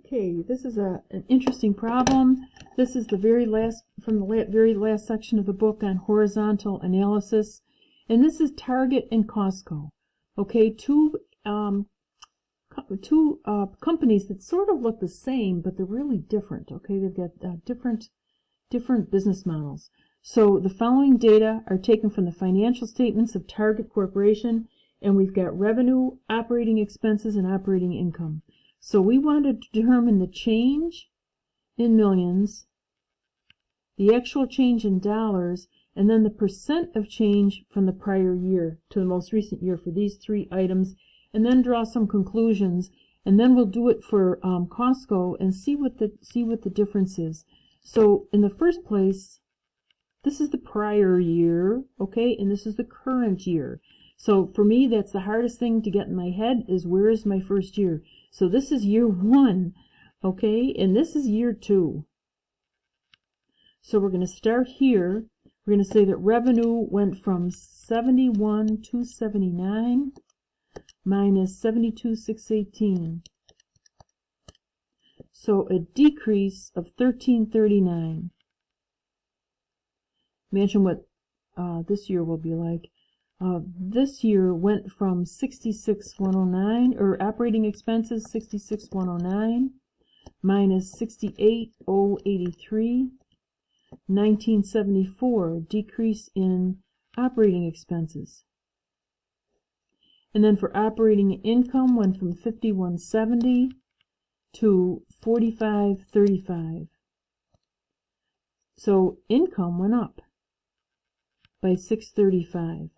Okay, this is an interesting problem. This is the very last very last section of the book on horizontal analysis, and this is Target and Costco. Okay, two companies that sort of look the same, but they're really different. Okay, they've got different business models. So the following data are taken from the financial statements of Target Corporation, and we've got revenue, operating expenses, and operating income. So we want to determine the change in millions, the actual change in dollars, and then the percent of change from the prior year to the most recent year for these three items, and then draw some conclusions, and then we'll do it for Costco and see what the difference is. So in the first place, this is the prior year, okay, and this is the current year. So for me, that's the hardest thing to get in my head, is where is my first year? So this is year 1, okay, and this is year 2. So we're going to start here. We're going to say that revenue went from 71,279 minus 72,618. So a decrease of 1,339. Imagine what this year will be like. This year went from 66,109, or operating expenses 66,109 minus 68,083, 1974, decrease in operating expenses. And then for operating income went from 5170 to 4535. So income went up by 635.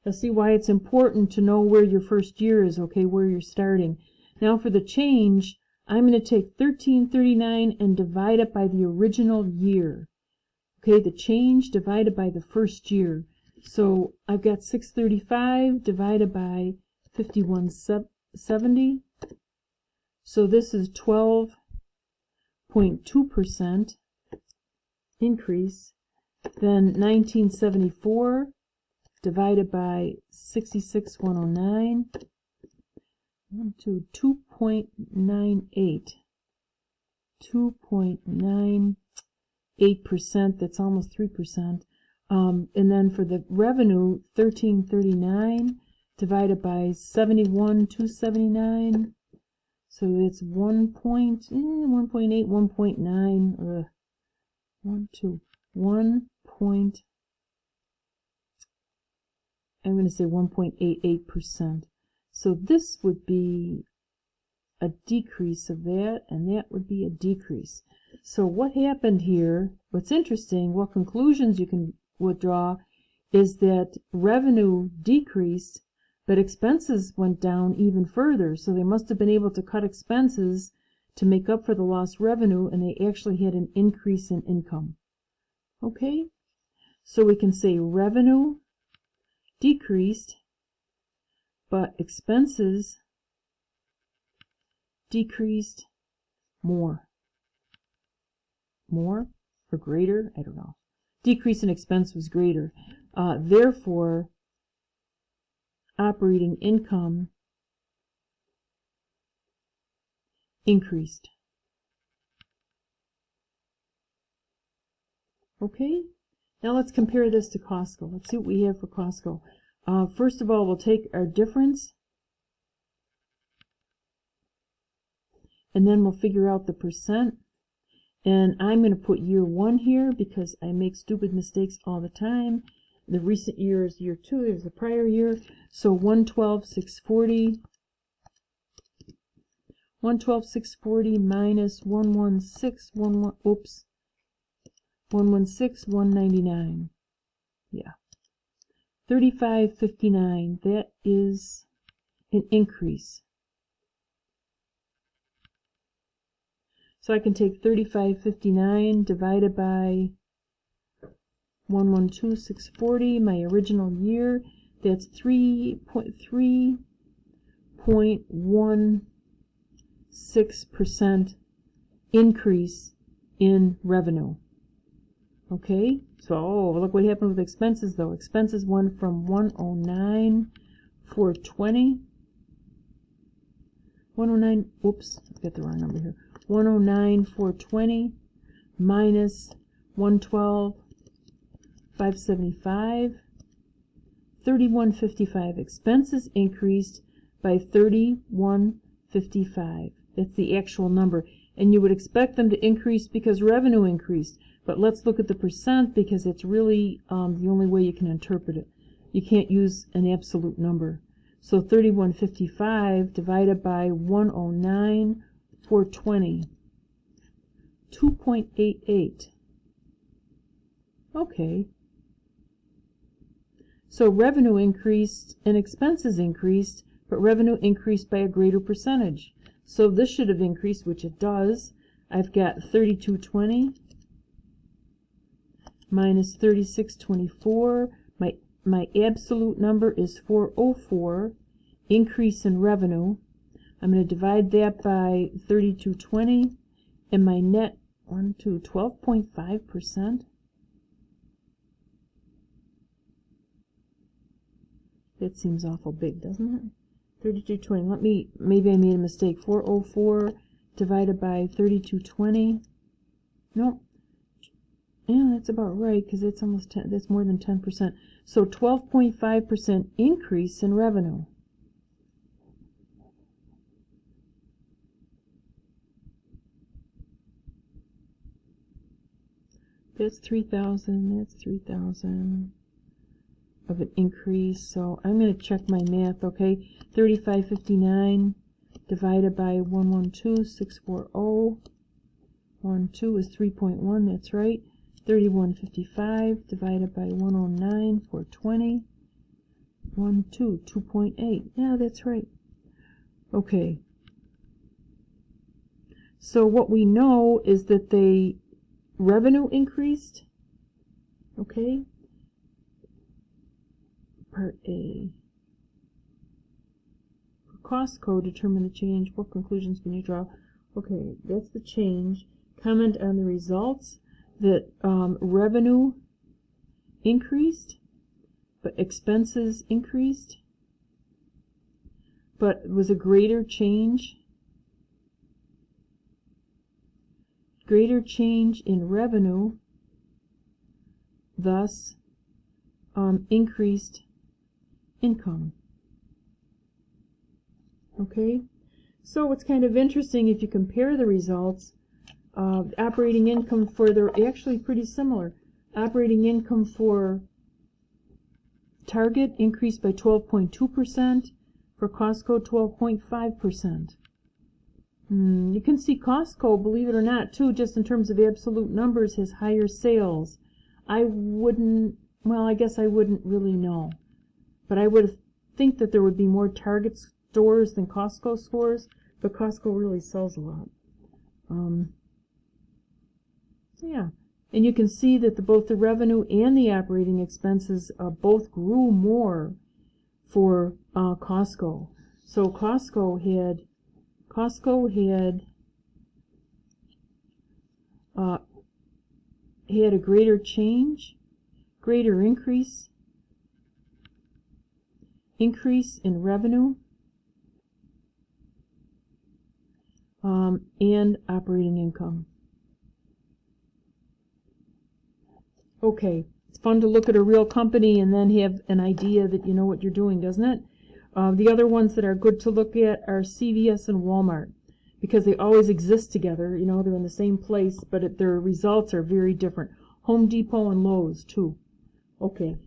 Now see why it's important to know where your first year is, okay, where you're starting. Now for the change, I'm going to take 1339 and divide it by the original year. Okay, the change divided by the first year. So I've got 635 divided by 5170. So this is 12.2% increase. Then 1974 divided by 66,109, 2.98. 2.98%, that's almost 3%. And then for the revenue, 1339 divided by 71,279. So it's 1.8, 1.9, 1.88%. So this would be a decrease of that, and that would be a decrease. So what happened here, what's interesting, what conclusions you can withdraw, is that revenue decreased, but expenses went down even further. So they must have been able to cut expenses to make up for the lost revenue, and they actually had an increase in income. Okay? So we can say revenue decreased, but expenses decreased more. More or greater? I don't know. Decrease in expense was greater. Therefore, operating income increased. Okay? Now let's compare this to Costco. Let's see what we have for Costco. First of all, we'll take our difference, and then we'll figure out the percent. And I'm going to put year 1 here because I make stupid mistakes all the time. The recent year is year 2. There's the prior year. So 112,640. 112,640 minus 116,199. Yeah. 3559. That is an increase. So I can take 3559 divided by 112,640, my original year. That's 3.16% increase in revenue. Okay, so look what happened with expenses though. Expenses went from 109,420. 109, whoops, I got the wrong number here. 109,420 minus 112,575, 31.55. Expenses increased by 31.55. That's the actual number. And you would expect them to increase because revenue increased. But let's look at the percent because it's really the only way you can interpret it. You can't use an absolute number. So 31.55 divided by 109,420. 2.88. Okay. So revenue increased and expenses increased, but revenue increased by a greater percentage. So this should have increased, which it does. I've got 32.20 minus 36.24. My absolute number is 404. Increase in revenue. I'm going to divide that by 32.20, and my net 12.5%. That seems awful big, doesn't it? 32.20. Maybe I made a mistake. 404 divided by 32.20. Nope. Yeah, that's about right because it's almost 10. That's more than 10%. So 12.5% increase in revenue. That's 3,000. That's 3,000 of an increase. So I'm going to check my math. Okay, 35.59 divided by 112,640. 12 is 3.1. That's right. 31.55 divided by 109,420. 2.8. Yeah, that's right. Okay. So what we know is that the revenue increased. Okay. Part A. For cost code, determine the change. What conclusions can you draw? Okay, that's the change. Comment on the results. That revenue increased, but expenses increased, but it was a greater change in revenue, thus increased income. Okay, so it's kind of interesting if you compare the results. Operating income they're actually pretty similar. Operating income for Target increased by 12.2%, for Costco 12.5%. You can see Costco, believe it or not, too, just in terms of absolute numbers, has higher sales. I guess I wouldn't really know. But I would think that there would be more Target stores than Costco stores, but Costco really sells a lot. Yeah, and you can see that both the revenue and the operating expenses both grew more for Costco. So Costco had a greater change, greater increase in revenue, and operating income. Okay, it's fun to look at a real company and then have an idea that you know what you're doing, doesn't it? The other ones that are good to look at are CVS and Walmart, because they always exist together. You know, they're in the same place, but their results are very different. Home Depot and Lowe's, too. Okay.